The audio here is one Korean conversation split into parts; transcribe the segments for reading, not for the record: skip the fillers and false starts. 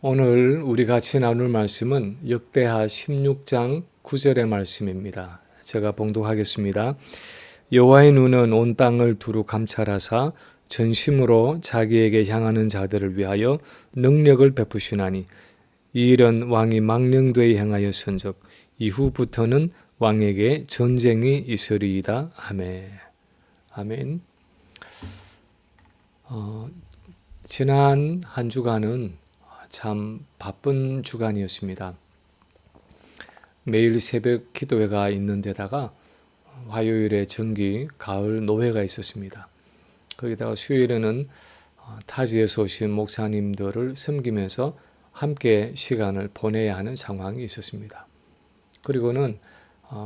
오늘 우리 같이 나눌 말씀은 역대하 16장 9절의 말씀입니다. 제가 봉독하겠습니다. 여호와의 눈은 온 땅을 두루 감찰하사 전심으로 자기에게 향하는 자들을 위하여 능력을 베푸시나니 이 일은 왕이 망령되이 행하였은즉 이후부터는 왕에게 전쟁이 있으리이다. 아멘. 아멘. 지난 한 주간은 참 바쁜 주간이었습니다. 매일 새벽 기도회가 있는 데다가 화요일에 정기 가을 노회가 있었습니다. 거기다가 수요일에는 타지에서 오신 목사님들을 섬기면서 함께 시간을 보내야 하는 상황이 있었습니다. 그리고는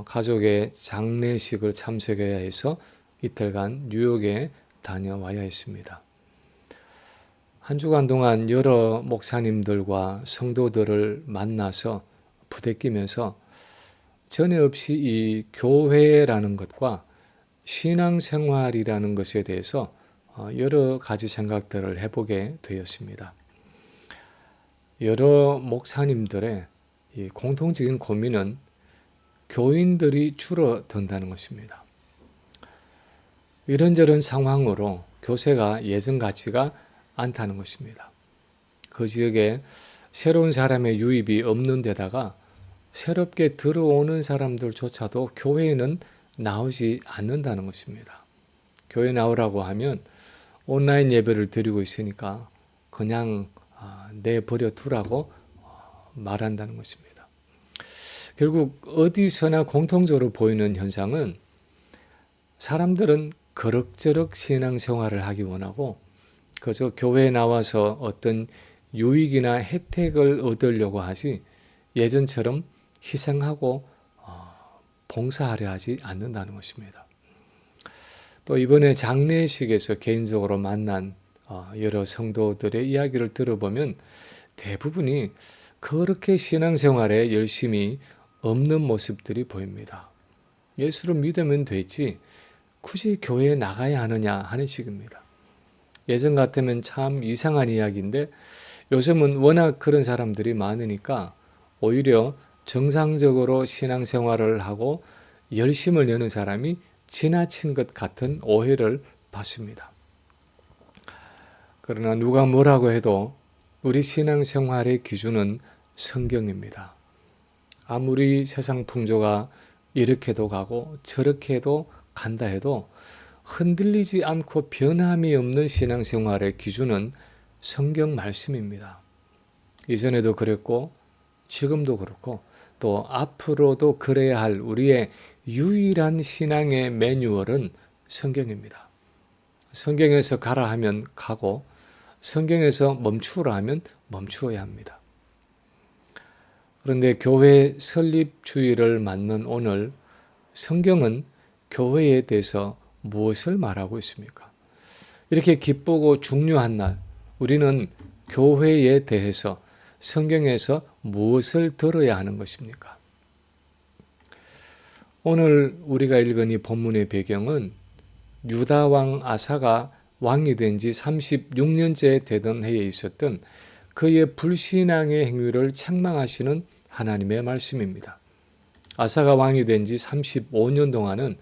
가족의 장례식을 참석해야 해서 이틀간 뉴욕에 다녀와야 했습니다. 한 주간 동안 여러 목사님들과 성도들을 만나서 부대끼면서 전에 없이 이 교회라는 것과 신앙생활이라는 것에 대해서 여러 가지 생각들을 해보게 되었습니다. 여러 목사님들의 이 공통적인 고민은 교인들이 줄어든다는 것입니다. 이런저런 상황으로 교세가 예전 같지가 않다는 것입니다. 그 지역에 새로운 사람의 유입이 없는 데다가 새롭게 들어오는 사람들조차도 교회에는 나오지 않는다는 것입니다. 교회 나오라고 하면 온라인 예배를 드리고 있으니까 그냥 내버려 두라고 말한다는 것입니다. 결국 어디서나 공통적으로 보이는 현상은 사람들은 그럭저럭 신앙생활을 하기 원하고 그저 교회에 나와서 어떤 유익이나 혜택을 얻으려고 하지 예전처럼 희생하고 봉사하려 하지 않는다는 것입니다. 또 이번에 장례식에서 개인적으로 만난 여러 성도들의 이야기를 들어보면 대부분이 그렇게 신앙생활에 열심히 없는 모습들이 보입니다. 예수를 믿으면 되지 굳이 교회에 나가야 하느냐 하는 식입니다. 예전 같으면 참 이상한 이야기인데 요즘은 워낙 그런 사람들이 많으니까 오히려 정상적으로 신앙생활을 하고 열심을 내는 사람이 지나친 것 같은 오해를 받습니다. 그러나 누가 뭐라고 해도 우리 신앙생활의 기준은 성경입니다. 아무리 세상 풍조가 이렇게도 가고 저렇게도 간다 해도 흔들리지 않고 변함이 없는 신앙생활의 기준은 성경 말씀입니다. 이전에도 그랬고 지금도 그렇고 또 앞으로도 그래야 할 우리의 유일한 신앙의 매뉴얼은 성경입니다. 성경에서 가라 하면 가고 성경에서 멈추라 하면 멈추어야 합니다. 그런데 교회 설립주일을 맞는 오늘 성경은 교회에 대해서 무엇을 말하고 있습니까? 이렇게 기쁘고 중요한 날 우리는 교회에 대해서 성경에서 무엇을 들어야 하는 것입니까? 오늘 우리가 읽은 이 본문의 배경은 유다 왕 아사가 왕이 된 지 36년째 되던 해에 있었던 그의 불신앙의 행위를 책망하시는 하나님의 말씀입니다. 아사가 왕이 된 지 35년 동안은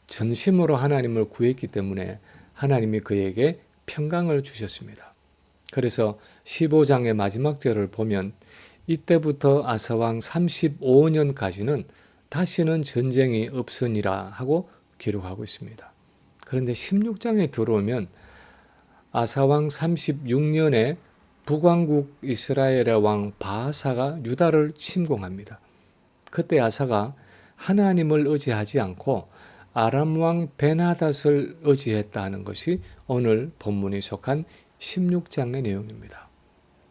전심으로 하나님을 구했기 때문에 하나님이 그에게 평강을 주셨습니다. 그래서 15장의 마지막 절을 보면 이때부터 아사왕 35년까지는 다시는 전쟁이 없으니라 하고 기록하고 있습니다. 그런데 16장에 들어오면 아사왕 36년에 북왕국 이스라엘의 왕 바하사가 유다를 침공합니다. 그때 아사가 하나님을 의지하지 않고 아람 왕 베나닷을 의지했다는 것이 오늘 본문이 속한 16장의 내용입니다.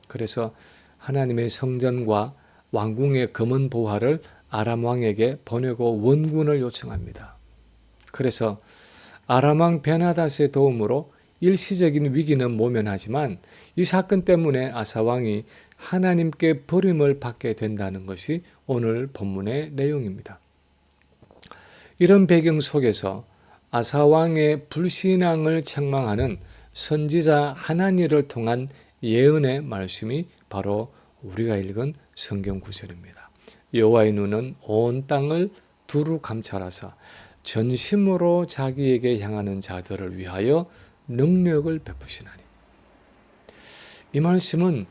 그래서 하나님의 성전과 왕궁의 금은 보화를 아람 왕에게 보내고 원군을 요청합니다. 그래서 아람 왕 베나닷의 도움으로 일시적인 위기는 모면하지만 이 사건 때문에 아사 왕이 하나님께 버림을 받게 된다는 것이 오늘 본문의 내용입니다. 이런 배경 속에서 아사 왕의 불신앙을 책망하는 선지자 하나니를 통한 예언의 말씀이 바로 우리가 읽은 성경 구절입니다. 여호와의 눈은 온 땅을 두루 감찰하사 전심으로 자기에게 향하는 자들을 위하여 능력을 베푸시나니. 이 말씀은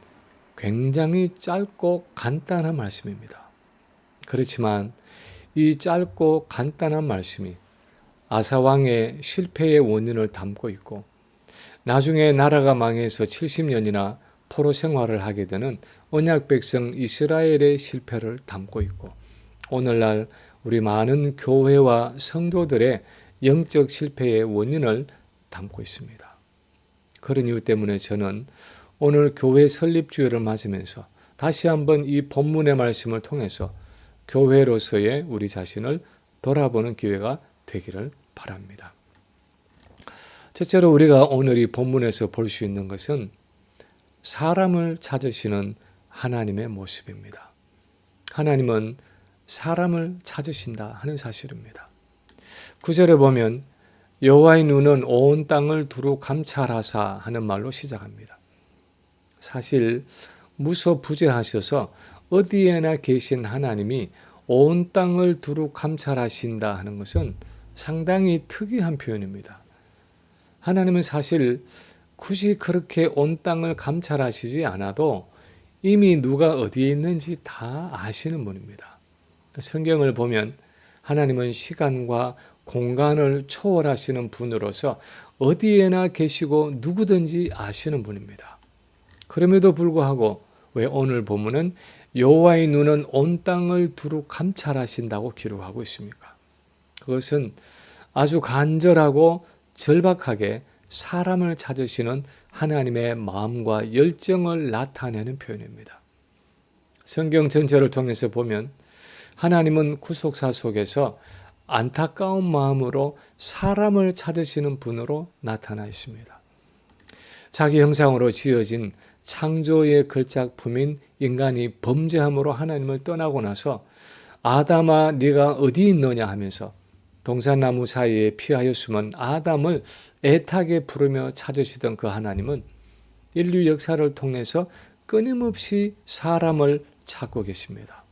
굉장히 짧고 간단한 말씀입니다. 그렇지만 이 짧고 간단한 말씀이 아사왕의 실패의 원인을 담고 있고 나중에 나라가 망해서 70년이나 포로 생활을 하게 되는 언약 백성 이스라엘의 실패를 담고 있고 오늘날 우리 많은 교회와 성도들의 영적 실패의 원인을 담고 있습니다. 그런 이유 때문에 저는 오늘 교회 설립주일을 맞으면서 다시 한번 이 본문의 말씀을 통해서 교회로서의 우리 자신을 돌아보는 기회가 되기를 바랍니다. 첫째로 우리가 오늘 이 본문에서 볼 수 있는 것은 사람을 찾으시는 하나님의 모습입니다. 하나님은 사람을 찾으신다 하는 사실입니다. 9절에 보면 여호와의 눈은 온 땅을 두루 감찰하사 하는 말로 시작합니다. 사실 무소부재하셔서 어디에나 계신 하나님이 온 땅을 두루 감찰하신다 하는 것은 상당히 특이한 표현입니다. 하나님은 사실 굳이 그렇게 온 땅을 감찰하시지 않아도 이미 누가 어디에 있는지 다 아시는 분입니다. 성경을 보면 하나님은 시간과 공간을 초월하시는 분으로서 어디에나 계시고 누구든지 아시는 분입니다. 그럼에도 불구하고 왜 오늘 본문은 여호와의 눈은 온 땅을 두루 감찰하신다고 기록하고 있습니까? 그것은 아주 간절하고 절박하게 사람을 찾으시는 하나님의 마음과 열정을 나타내는 표현입니다. 성경 전체를 통해서 보면 하나님은 구속사 속에서 안타까운 마음으로 사람을 찾으시는 분으로 나타나 있습니다. 자기 형상으로 지어진 창조의 걸작품인 인간이 범죄함으로 하나님을 떠나고 나서 아담아 네가 어디 있느냐 하면서 동산나무 사이에 피하여 숨은 아담을 애타게 부르며 찾으시던 그 하나님은 인류 역사를 통해서 끊임없이 사람을 찾고 계십니다.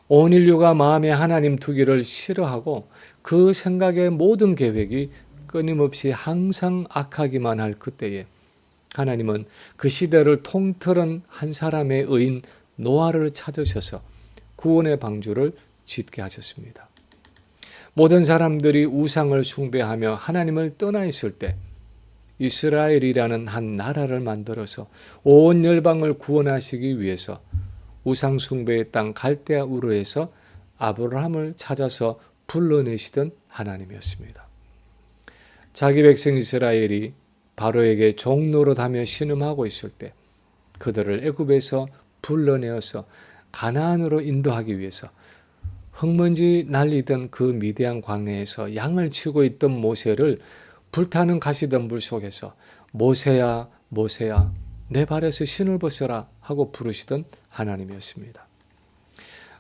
온 인류가 마음에 하나님 두기를 싫어하고 그 생각의 모든 계획이 끊임없이 항상 악하기만 할 그때에 하나님은 그 시대를 통틀은 한 사람의 의인 노아를 찾으셔서 구원의 방주를 짓게 하셨습니다. 모든 사람들이 우상을 숭배하며 하나님을 떠나 있을 때 이스라엘이라는 한 나라를 만들어서 온 열방을 구원하시기 위해서 우상 숭배의 땅 갈대아 우르에서 아브라함을 찾아서 불러내시던 하나님이었습니다. 자기 백성 이스라엘이 바로에게 종노릇하며 신음하고 있을 때 그들을 애굽에서 불러내어서 가나안으로 인도하기 위해서 흙먼지 날리던 그 미디안 광야에서 양을 치고 있던 모세를 불타는 가시덤불 속에서 모세야 모세야 내 발에서 신을 벗어라 하고 부르시던 하나님이었습니다.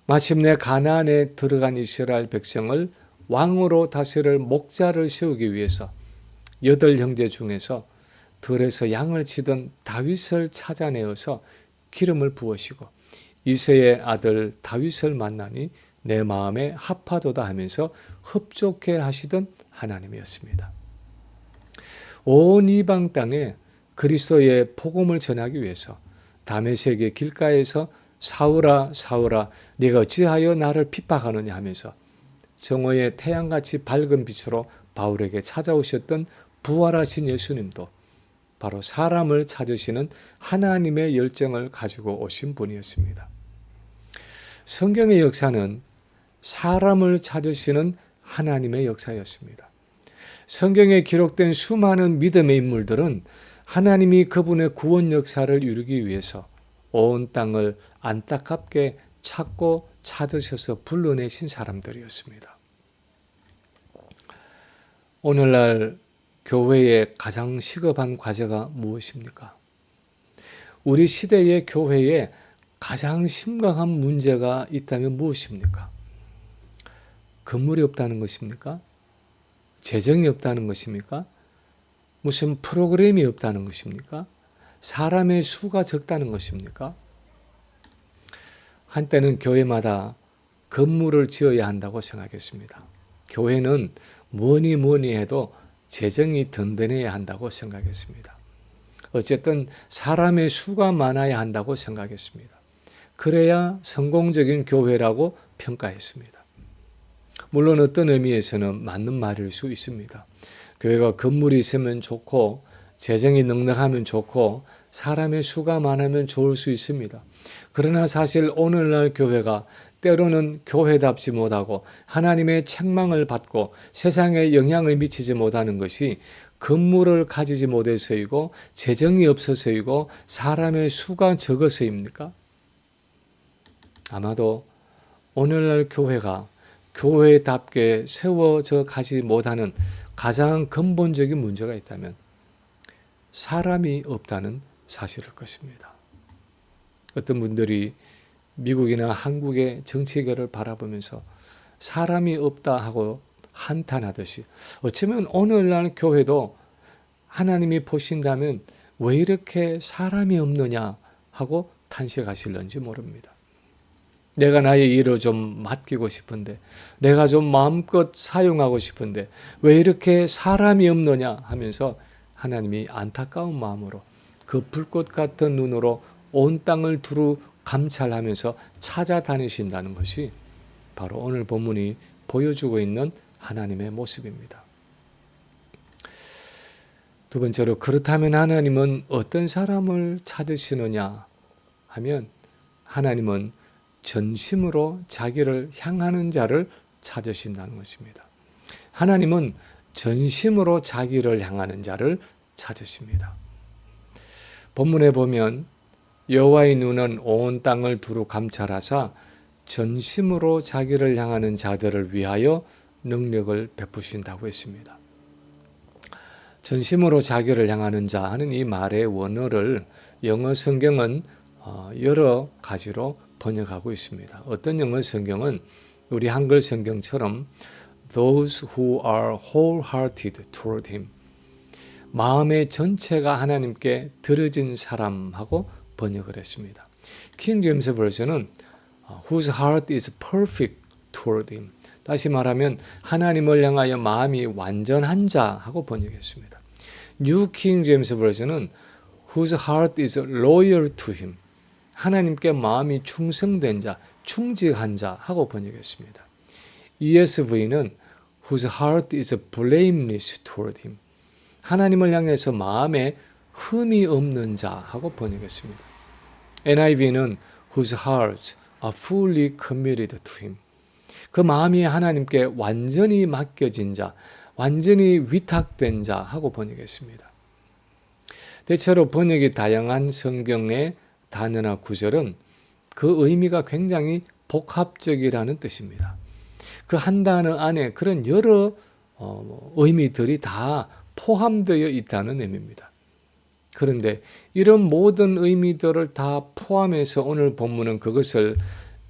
마침내 가나안에 들어간 이스라엘 백성을 왕으로 다스릴 목자를 세우기 위해서 8 형제 중에서 들에서 양을 치던 다윗을 찾아내어서 기름을 부으시고 이새의 아들 다윗을 만나니 내 마음에 합하도다 하면서 흡족해 하시던 하나님이었습니다. 온 이방 땅에 그리스도의 복음을 전하기 위해서 다메섹의 길가에서 사울아 사울아 네가 어찌하여 나를 핍박하느냐 하면서 정오의 태양같이 밝은 빛으로 바울에게 찾아오셨던 부활하신 예수님도 바로 사람을 찾으시는 하나님의 열정을 가지고 오신 분이었습니다. 성경의 역사는 사람을 찾으시는 하나님의 역사였습니다. 성경에 기록된 수많은 믿음의 인물들은 하나님이 그분의 구원 역사를 이루기 위해서 온 땅을 안타깝게 찾고 찾으셔서 불러내신 사람들이었습니다. 오늘날 교회의 가장 시급한 과제가 무엇입니까? 우리 시대의 교회에 가장 심각한 문제가 있다면 무엇입니까? 건물이 없다는 것입니까? 재정이 없다는 것입니까? 무슨 프로그램이 없다는 것입니까? 사람의 수가 적다는 것입니까? 한때는 교회마다 건물을 지어야 한다고 생각했습니다. 교회는 뭐니 해도 재정이 든든해야 한다고 생각했습니다. 어쨌든 사람의 수가 많아야 한다고 생각했습니다. 그래야 성공적인 교회라고 평가했습니다. 물론 어떤 의미에서는 맞는 말일 수 있습니다. 교회가 건물이 있으면 좋고 재정이 넉넉하면 좋고 사람의 수가 많으면 좋을 수 있습니다. 그러나 사실 오늘날 교회가 때로는 교회답지 못하고 하나님의 책망을 받고 세상에 영향을 미치지 못하는 것이 건물을 가지지 못해서이고 재정이 없어서이고 사람의 수가 적어서입니까? 아마도 오늘날 교회가 교회답게 세워져 가지 못하는 가장 근본적인 문제가 있다면 사람이 없다는 사실일 것입니다. 어떤 분들이 미국이나 한국의 정치계를 바라보면서 사람이 없다 하고 한탄하듯이 어쩌면 오늘날 교회도 하나님이 보신다면 왜 이렇게 사람이 없느냐 하고 탄식하실런지 모릅니다. 내가 나의 일을 좀 맡기고 싶은데 내가 좀 마음껏 사용하고 싶은데 왜 이렇게 사람이 없느냐 하면서 하나님이 안타까운 마음으로 그 불꽃 같은 눈으로 온 땅을 두루 감찰하면서 찾아다니신다는 것이 바로 오늘 본문이 보여주고 있는 하나님의 모습입니다. 두 번째로 그렇다면 하나님은 어떤 사람을 찾으시느냐 하면 하나님은 전심으로 자기를 향하는 자를 찾으신다는 것입니다. 하나님은 전심으로 자기를 향하는 자를 찾으십니다. 본문에 보면 여호와의 눈은 온 땅을 두루 감찰하사 전심으로 자기를 향하는 자들을 위하여 능력을 베푸신다고 했습니다. 전심으로 자기를 향하는 자 하는 이 말의 원어를 영어 성경은 여러 가지로 번역하고 있습니다. 어떤 영어 성경은 우리 한글 성경처럼 those who are wholehearted toward him, 마음의 전체가 하나님께 들어진 사람하고 번역을 했습니다. 킹 제임스 버전은 whose heart is perfect toward him, 다시 말하면 하나님을 향하여 마음이 완전한 자하고 번역했습니다. 뉴 킹 제임스 버전은 whose heart is loyal to him, 하나님께 마음이 충성된 자, 충직한 자 하고 번역했습니다. ESV는 whose heart is blameless toward him, 하나님을 향해서 마음에 흠이 없는 자 하고 번역했습니다. NIV는 whose hearts are fully committed to him, 그 마음이 하나님께 완전히 맡겨진 자, 완전히 위탁된 자 하고 번역했습니다. 대체로 번역이 다양한 성경의 단어나 구절은 그 의미가 굉장히 복합적이라는 뜻입니다. 그 한 단어 안에 그런 여러 의미들이 다 포함되어 있다는 의미입니다. 그런데 이런 모든 의미들을 다 포함해서 오늘 본문은 그것을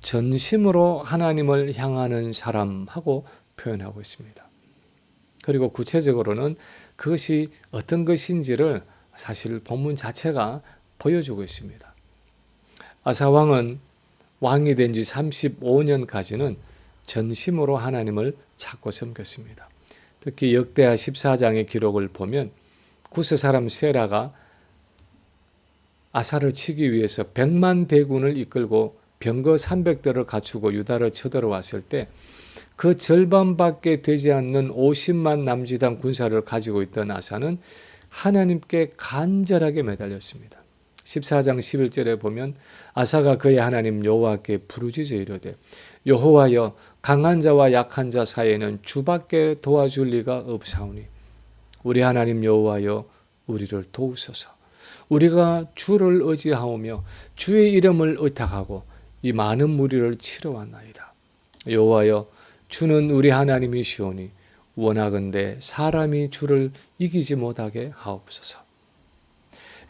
전심으로 하나님을 향하는 사람하고 표현하고 있습니다. 그리고 구체적으로는 그것이 어떤 것인지를 사실 본문 자체가 보여주고 있습니다. 아사 왕은 왕이 된 지 35년까지는 전심으로 하나님을 찾고 섬겼습니다. 특히 역대하 14장의 기록을 보면 구스 사람 세라가 아사를 치기 위해서 100만 대군을 이끌고 병거 300대를 갖추고 유다를 쳐들어왔을 때 그 절반밖에 되지 않는 50만 남짓한 군사를 가지고 있던 아사는 하나님께 간절하게 매달렸습니다. 14장 11절에 보면 아사가 그의 하나님 여호와께 부르짖어 이르되 여호와여, 강한 자와 약한 자 사이에는 주밖에 도와줄 리가 없사오니 우리 하나님 여호와여, 우리를 도우소서. 우리가 주를 의지하오며 주의 이름을 의탁하고 이 많은 무리를 치러 왔나이다. 여호와여, 주는 우리 하나님이시오니 원하건대 사람이 주를 이기지 못하게 하옵소서.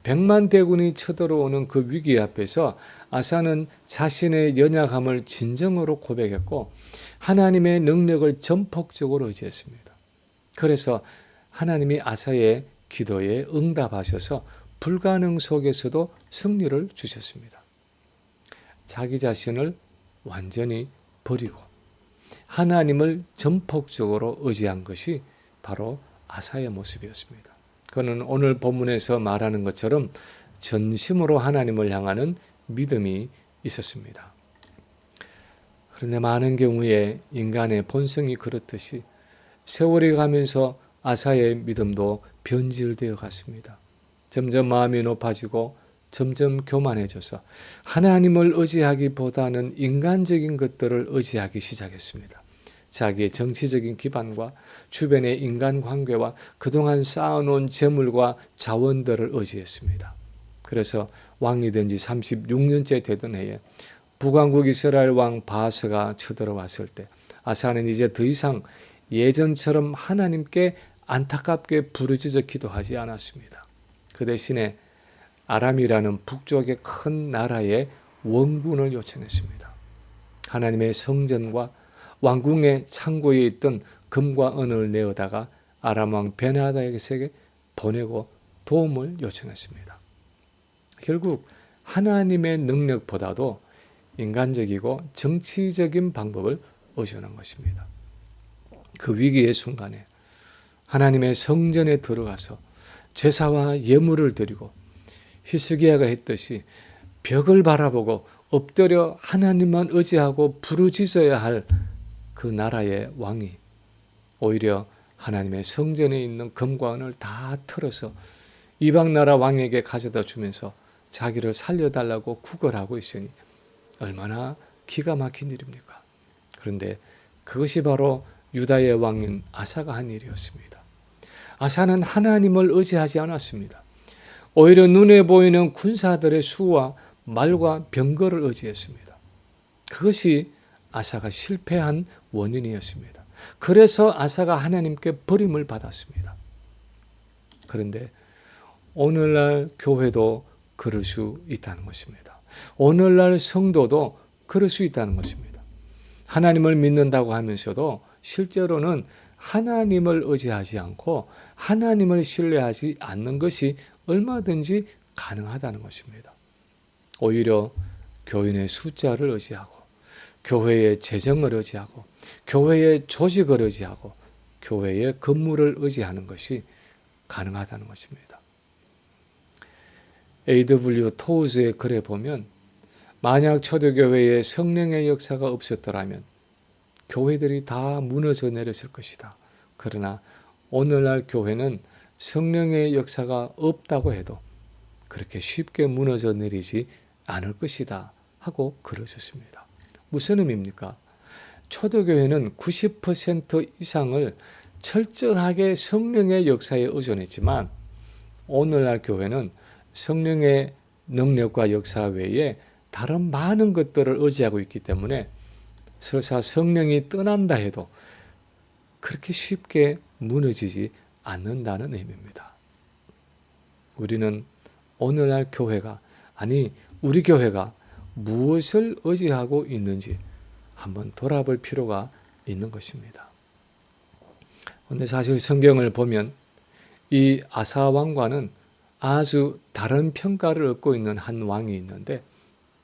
100만 대군이 쳐들어오는 그 위기 앞에서 아사는 자신의 연약함을 진정으로 고백했고 하나님의 능력을 전폭적으로 의지했습니다. 그래서 하나님이 아사의 기도에 응답하셔서 불가능 속에서도 승리를 주셨습니다. 자기 자신을 완전히 버리고 하나님을 전폭적으로 의지한 것이 바로 아사의 모습이었습니다. 그는 오늘 본문에서 말하는 것처럼 전심으로 하나님을 향하는 믿음이 있었습니다. 그런데 많은 경우에 인간의 본성이 그렇듯이 세월이 가면서 아사의 믿음도 변질되어 갔습니다. 점점 마음이 높아지고 점점 교만해져서 하나님을 의지하기보다는 인간적인 것들을 의지하기 시작했습니다. 자기의 정치적인 기반과 주변의 인간관계와 그동안 쌓아놓은 재물과 자원들을 의지했습니다. 그래서 왕이 된 지 36년째 되던 해에 북왕국 이스라엘 왕 바아스가 쳐들어왔을 때 아사는 이제 더 이상 예전처럼 하나님께 안타깝게 부르짖어 기도하지 않았습니다. 그 대신에 아람이라는 북쪽의 큰 나라의 원군을 요청했습니다. 하나님의 성전과 왕궁의 창고에 있던 금과 은을 내어다가 아람 왕 베나다에게 보내고 도움을 요청했습니다. 결국 하나님의 능력보다도 인간적이고 정치적인 방법을 의존한 것입니다. 그 위기의 순간에 하나님의 성전에 들어가서 제사와 예물을 드리고 히스기야가 했듯이 벽을 바라보고 엎드려 하나님만 의지하고 부르짖어야 할 그 나라의 왕이 오히려 하나님의 성전에 있는 금과 은을 다 털어서 이방 나라 왕에게 가져다 주면서 자기를 살려달라고 구걸하고 있으니 얼마나 기가 막힌 일입니까? 그런데 그것이 바로 유다의 왕인 아사가 한 일이었습니다. 아사는 하나님을 의지하지 않았습니다. 오히려 눈에 보이는 군사들의 수와 말과 병거를 의지했습니다. 그것이 아사가 실패한 원인이었습니다. 그래서 아사가 하나님께 버림을 받았습니다. 그런데 오늘날 교회도 그럴 수 있다는 것입니다. 오늘날 성도도 그럴 수 있다는 것입니다. 하나님을 믿는다고 하면서도 실제로는 하나님을 의지하지 않고 하나님을 신뢰하지 않는 것이 얼마든지 가능하다는 것입니다. 오히려 교인의 숫자를 의지하고 교회의 재정을 의지하고 교회의 조직을 의지하고 교회의 건물을 의지하는 것이 가능하다는 것입니다. A.W. 토우즈의 글에 보면 만약 초대교회에 성령의 역사가 없었더라면 교회들이 다 무너져 내렸을 것이다. 그러나 오늘날 교회는 성령의 역사가 없다고 해도 그렇게 쉽게 무너져 내리지 않을 것이다 하고 글을 썼습니다. 무슨 의미입니까? 초대교회는 90% 이상을 철저하게 성령의 역사에 의존했지만 오늘날 교회는 성령의 능력과 역사 외에 다른 많은 것들을 의지하고 있기 때문에 설사 성령이 떠난다 해도 그렇게 쉽게 무너지지 않는다는 의미입니다. 우리는 오늘날 교회가 우리 교회가 무엇을 의지하고 있는지 한번 돌아볼 필요가 있는 것입니다. 그런데 사실 성경을 보면 이 아사 왕과는 아주 다른 평가를 얻고 있는 한 왕이 있는데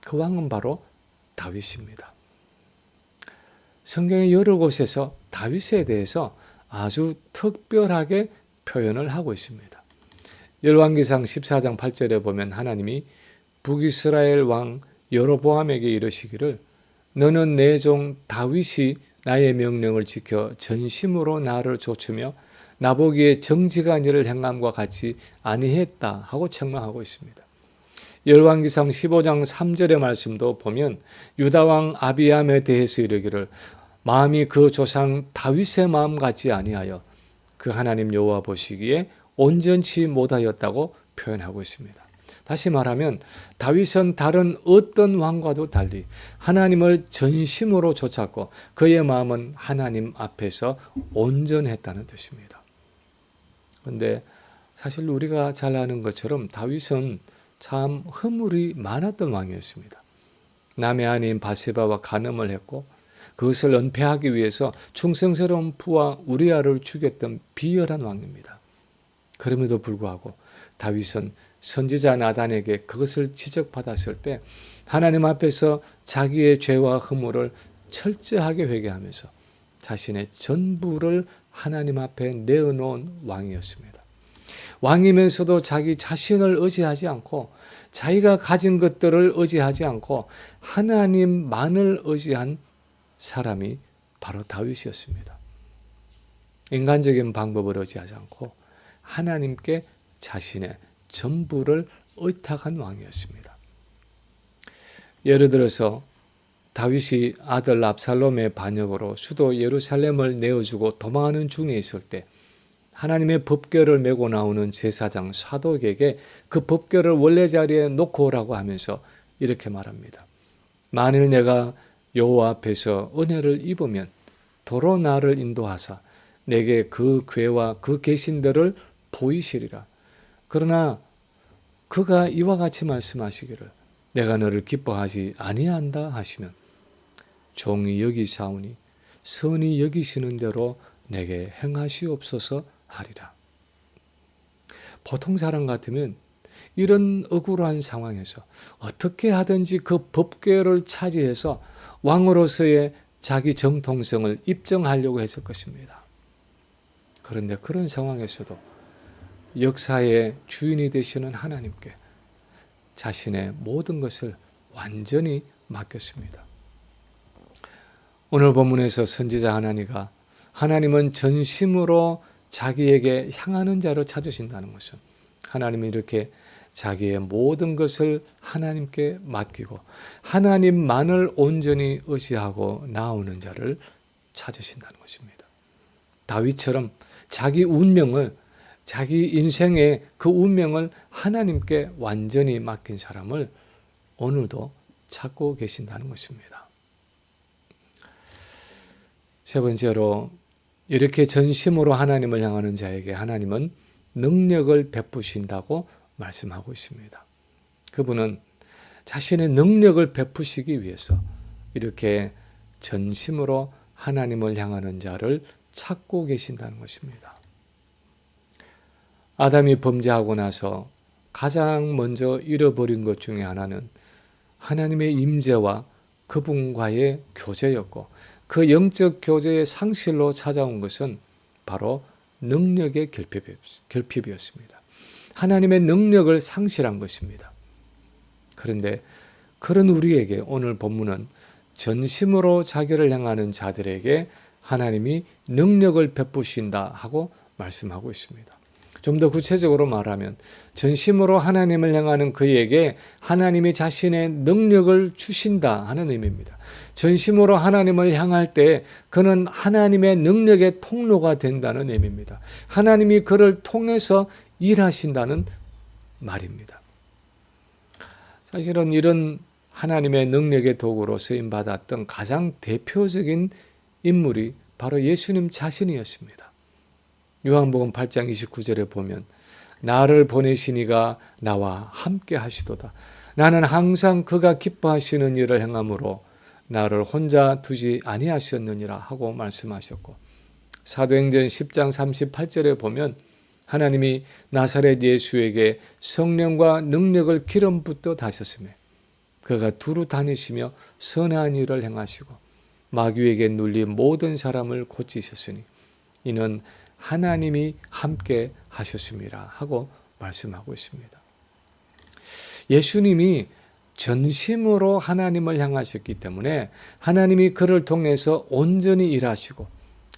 그 왕은 바로 다윗입니다. 성경의 여러 곳에서 다윗에 대해서 아주 특별하게 표현을 하고 있습니다. 열왕기상 14장 8절에 보면 하나님이 북이스라엘 왕 여로보암에게 이르시기를 너는 내 종 다윗이 나의 명령을 지켜 전심으로 나를 좇으며 나보기에 정직한 일을 행함과 같이 아니했다 하고 책망하고 있습니다. 열왕기상 15장 3절의 말씀도 보면 유다왕 아비암에 대해서 이르기를 마음이 그 조상 다윗의 마음 같지 아니하여 그 하나님 여호와 보시기에 온전치 못하였다고 표현하고 있습니다. 다시 말하면 다윗은 다른 어떤 왕과도 달리 하나님을 전심으로 좇았고 그의 마음은 하나님 앞에서 온전했다는 뜻입니다. 그런데 사실 우리가 잘 아는 것처럼 다윗은 참 허물이 많았던 왕이었습니다. 남의 아내인 바세바와 간음을 했고 그것을 은폐하기 위해서 충성스러운 부하 우리아를 죽였던 비열한 왕입니다. 그럼에도 불구하고 다윗은 선지자 나단에게 그것을 지적받았을 때 하나님 앞에서 자기의 죄와 허물을 철저하게 회개하면서 자신의 전부를 하나님 앞에 내어놓은 왕이었습니다. 왕이면서도 자기 자신을 의지하지 않고 자기가 가진 것들을 의지하지 않고 하나님만을 의지한 사람이 바로 다윗이었습니다. 인간적인 방법을 의지하지 않고 하나님께 자신의 전부를 의탁한 왕이었습니다. 예를 들어서 다윗이 아들 압살롬의 반역으로 수도 예루살렘을 내어주고 도망하는 중에 있을 때 하나님의 법궤를 메고 나오는 제사장 사독에게 그 법궤를 원래 자리에 놓고 오라고 하면서 이렇게 말합니다. 만일 내가 여호와 앞에서 은혜를 입으면 도로 나를 인도하사 내게 그 궤와 그 계신들을 보이시리라. 그러나 그가 이와 같이 말씀하시기를 내가 너를 기뻐하지 아니한다 하시면 종이 여기사오니 선이 여기시는 대로 내게 행하시옵소서 하리라. 보통 사람 같으면 이런 억울한 상황에서 어떻게 하든지 그 법궤를 차지해서 왕으로서의 자기 정통성을 입증하려고 했을 것입니다. 그런데 그런 상황에서도 역사의 주인이 되시는 하나님께 자신의 모든 것을 완전히 맡겼습니다. 오늘 본문에서 선지자 하나니가 하나님은 전심으로 자기에게 향하는 자를 찾으신다는 것은 하나님은 이렇게 자기의 모든 것을 하나님께 맡기고 하나님만을 온전히 의지하고 나오는 자를 찾으신다는 것입니다. 다윗처럼 자기 운명을 자기 인생의 그 운명을 하나님께 완전히 맡긴 사람을 오늘도 찾고 계신다는 것입니다. 세 번째로 이렇게 전심으로 하나님을 향하는 자에게 하나님은 능력을 베푸신다고 말씀하고 있습니다. 그분은 자신의 능력을 베푸시기 위해서 이렇게 전심으로 하나님을 향하는 자를 찾고 계신다는 것입니다. 아담이 범죄하고 나서 가장 먼저 잃어버린 것 중에 하나는 하나님의 임재와 그분과의 교제였고 그 영적 교제의 상실로 찾아온 것은 바로 능력의 결핍이었습니다. 하나님의 능력을 상실한 것입니다. 그런데 그런 우리에게 오늘 본문은 전심으로 자기를 향하는 자들에게 하나님이 능력을 베푸신다 하고 말씀하고 있습니다. 좀 더 구체적으로 말하면 전심으로 하나님을 향하는 그에게 하나님이 자신의 능력을 주신다 하는 의미입니다. 전심으로 하나님을 향할 때 그는 하나님의 능력의 통로가 된다는 의미입니다. 하나님이 그를 통해서 일하신다는 말입니다. 사실은 이런 하나님의 능력의 도구로 쓰임받았던 가장 대표적인 인물이 바로 예수님 자신이었습니다. 요한복음 8장 29절에 보면 나를 보내신 이가 나와 함께 하시도다. 나는 항상 그가 기뻐하시는 일을 행함으로 나를 혼자 두지 아니하셨느니라 하고 말씀하셨고 사도행전 10장 38절에 보면 하나님이 나사렛 예수에게 성령과 능력을 기름 붓듯 하셨으며 그가 두루 다니시며 선한 일을 행하시고 마귀에게 눌린 모든 사람을 고치셨으니 이는 하나님이 함께 하셨습니다 하고 말씀하고 있습니다. 예수님이 전심으로 하나님을 향하셨기 때문에 하나님이 그를 통해서 온전히 일하시고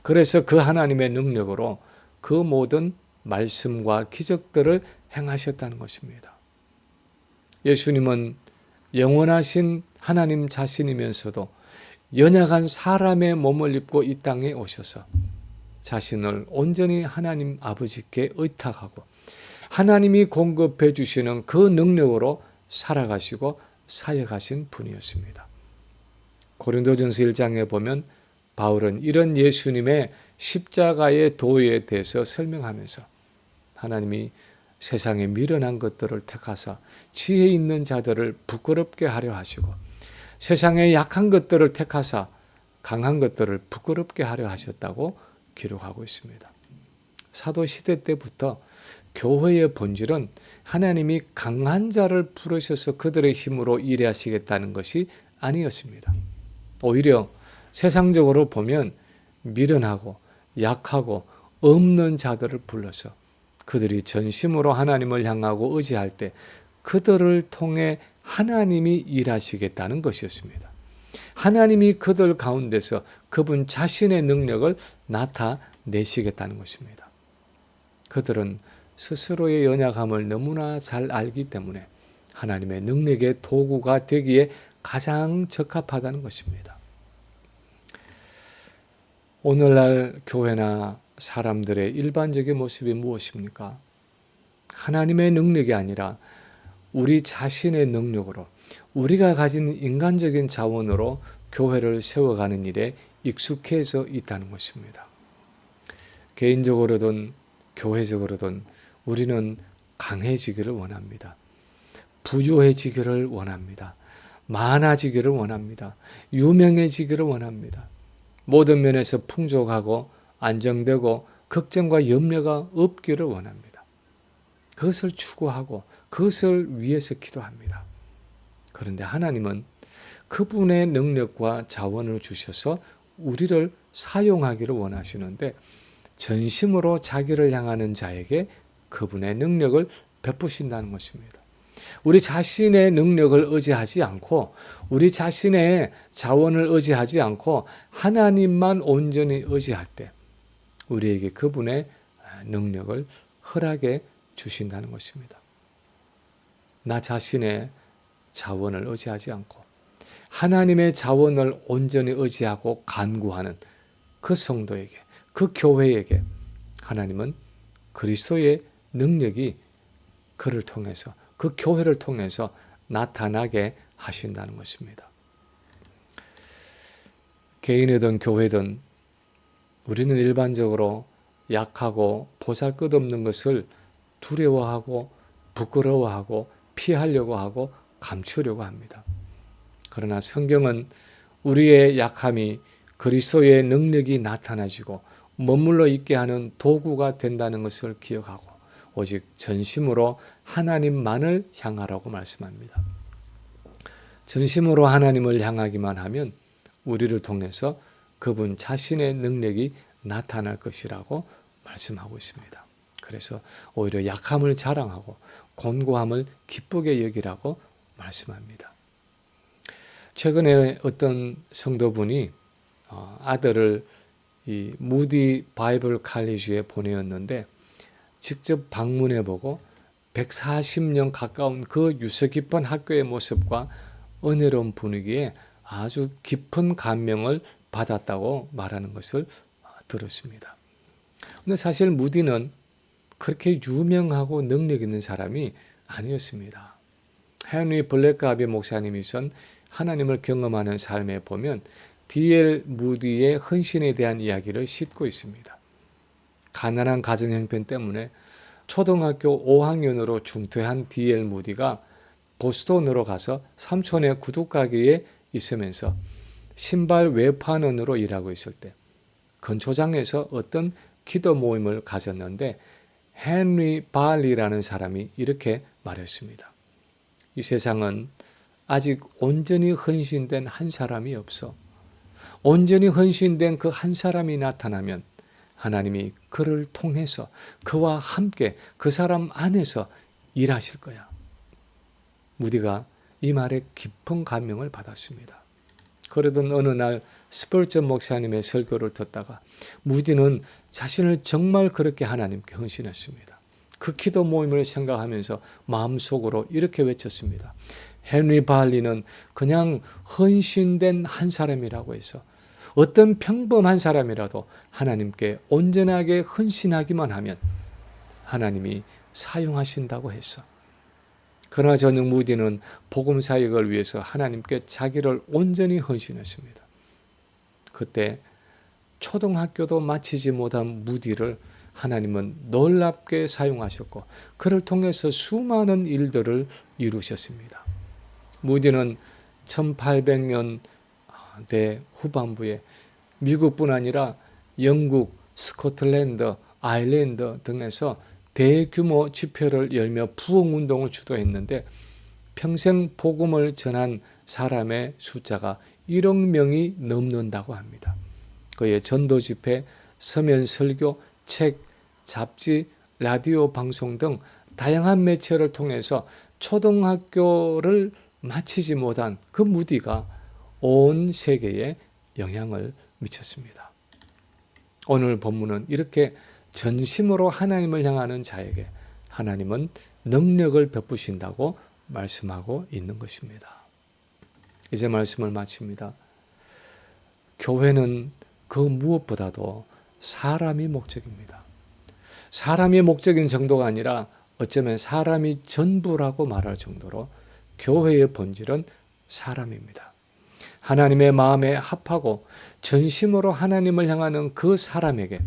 그래서 그 하나님의 능력으로 그 모든 말씀과 기적들을 행하셨다는 것입니다. 예수님은 영원하신 하나님 자신이면서도 연약한 사람의 몸을 입고 이 땅에 오셔서 자신을 온전히 하나님 아버지께 의탁하고 하나님이 공급해 주시는 그 능력으로 살아가시고 사역하신 분이었습니다. 고린도전서 1장에 보면 바울은 이런 예수님의 십자가의 도에 대해서 설명하면서 하나님이 세상에 미련한 것들을 택하사 지혜 있는 자들을 부끄럽게 하려 하시고 세상에 약한 것들을 택하사 강한 것들을 부끄럽게 하려 하셨다고 기록하고 있습니다. 사도시대 때부터 교회의 본질은 하나님이 강한 자를 부르셔서 그들의 힘으로 일하시겠다는 것이 아니었습니다. 오히려 세상적으로 보면 미련하고 약하고 없는 자들을 불러서 그들이 전심으로 하나님을 향하고 의지할 때 그들을 통해 하나님이 일하시겠다는 것이었습니다. 하나님이 그들 가운데서 그분 자신의 능력을 나타내시겠다는 것입니다. 그들은 스스로의 연약함을 너무나 잘 알기 때문에 하나님의 능력의 도구가 되기에 가장 적합하다는 것입니다. 오늘날 교회나 사람들의 일반적인 모습이 무엇입니까? 하나님의 능력이 아니라 우리 자신의 능력으로, 우리가 가진 인간적인 자원으로 교회를 세워가는 일에 익숙해져 있다는 것입니다. 개인적으로든 교회적으로든 우리는 강해지기를 원합니다. 부유해지기를 원합니다. 많아지기를 원합니다. 유명해지기를 원합니다. 모든 면에서 풍족하고 안정되고 걱정과 염려가 없기를 원합니다. 그것을 추구하고 그것을 위해서 기도합니다. 그런데 하나님은 그분의 능력과 자원을 주셔서 우리를 사용하기를 원하시는데 전심으로 자기를 향하는 자에게 그분의 능력을 베푸신다는 것입니다. 우리 자신의 능력을 의지하지 않고 우리 자신의 자원을 의지하지 않고 하나님만 온전히 의지할 때 우리에게 그분의 능력을 허락해 주신다는 것입니다. 나 자신의 자원을 의지하지 않고 하나님의 자원을 온전히 의지하고 간구하는 그 성도에게, 그 교회에게 하나님은 그리스도의 능력이 그를 통해서, 그 교회를 통해서 나타나게 하신다는 것입니다. 개인이든 교회든 우리는 일반적으로 약하고 보잘것없는 것을 두려워하고 부끄러워하고 피하려고 하고 감추려고 합니다. 그러나 성경은 우리의 약함이 그리스도의 능력이 나타나지고 머물러 있게 하는 도구가 된다는 것을 기억하고 오직 전심으로 하나님만을 향하라고 말씀합니다. 전심으로 하나님을 향하기만 하면 우리를 통해서 그분 자신의 능력이 나타날 것이라고 말씀하고 있습니다. 그래서 오히려 약함을 자랑하고 곤고함을 기쁘게 여기라고 말씀합니다. 최근에 어떤 성도분이 아들을 이 무디 바이블 칼리지에 보내었는데 직접 방문해보고 140년 가까운 그 유서 깊은 학교의 모습과 은혜로운 분위기에 아주 깊은 감명을 받았다고 말하는 것을 들었습니다. 근데 사실 무디는 그렇게 유명하고 능력 있는 사람이 아니었습니다. 헨리 블랙가비 목사님이 쓴 하나님을 경험하는 삶에 보면 D.L. 무디의 헌신에 대한 이야기를 싣고 있습니다. 가난한 가정 형편 때문에 초등학교 5학년으로 중퇴한 D.L. 무디가 보스턴으로 가서 삼촌의 구두가게에 있으면서 신발 외판원으로 일하고 있을 때 건초장에서 어떤 기도 모임을 가졌는데 헨리 발리라는 사람이 이렇게 말했습니다. 이 세상은 아직 온전히 헌신된 한 사람이 없어. 온전히 헌신된 그 한 사람이 나타나면 하나님이 그를 통해서 그와 함께 그 사람 안에서 일하실 거야. 무디가 이 말에 깊은 감명을 받았습니다. 그러던 어느 날 스펄전 목사님의 설교를 듣다가 무디는 자신을 정말 그렇게 하나님께 헌신했습니다. 그 기도 모임을 생각하면서 마음속으로 이렇게 외쳤습니다. 헨리 발리는 그냥 헌신된 한 사람이라고 해서 어떤 평범한 사람이라도 하나님께 온전하게 헌신하기만 하면 하나님이 사용하신다고 했어. 그러나 저녁 무디는 복음 사역을 위해서 하나님께 자기를 온전히 헌신했습니다. 그때 초등학교도 마치지 못한 무디를 하나님은 놀랍게 사용하셨고 그를 통해서 수많은 일들을 이루셨습니다. 무디는 1800년대 후반부에 미국뿐 아니라 영국, 스코틀랜드, 아일랜드 등에서 대규모 집회를 열며 부흥운동을 주도했는데 평생 복음을 전한 사람의 숫자가 1억 명이 넘는다고 합니다. 그의 전도 집회, 서면 설교, 책, 잡지, 라디오 방송 등 다양한 매체를 통해서 초등학교를 마치지 못한 그 무디가 온 세계에 영향을 미쳤습니다. 오늘 본문은 이렇게 전심으로 하나님을 향하는 자에게 하나님은 능력을 베푸신다고 말씀하고 있는 것입니다. 이제 말씀을 마칩니다. 교회는 그 무엇보다도 사람이 목적입니다. 사람이 목적인 정도가 아니라 어쩌면 사람이 전부라고 말할 정도로 교회의 본질은 사람입니다. 하나님의 마음에 합하고 전심으로 하나님을 향하는 그 사람에게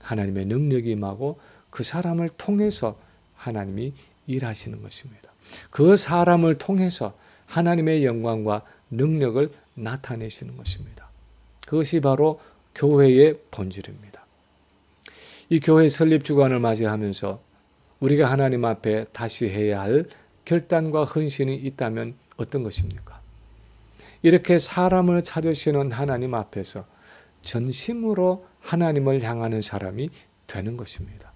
하나님의 능력이 임하고 그 사람을 통해서 하나님이 일하시는 것입니다. 그 사람을 통해서 하나님의 영광과 능력을 나타내시는 것입니다. 그것이 바로 교회의 본질입니다. 이 교회 설립 주간을 맞이하면서 우리가 하나님 앞에 다시 해야 할 결단과 헌신이 있다면 어떤 것입니까? 이렇게 사람을 찾으시는 하나님 앞에서 전심으로 하나님을 향하는 사람이 되는 것입니다.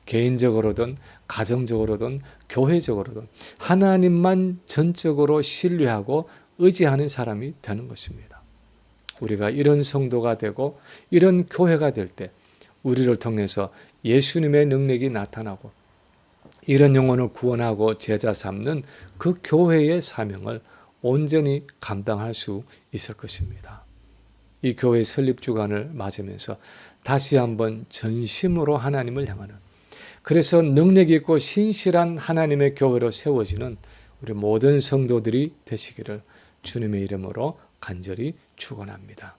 개인적으로든 가정적으로든 교회적으로든 하나님만 전적으로 신뢰하고 의지하는 사람이 되는 것입니다. 우리가 이런 성도가 되고 이런 교회가 될 때 우리를 통해서 예수님의 능력이 나타나고 이런 영혼을 구원하고 제자 삼는 그 교회의 사명을 온전히 감당할 수 있을 것입니다. 이 교회 설립 주간을 맞으면서 다시 한번 전심으로 하나님을 향하는, 그래서 능력 있고 신실한 하나님의 교회로 세워지는 우리 모든 성도들이 되시기를 주님의 이름으로 간절히 축원합니다.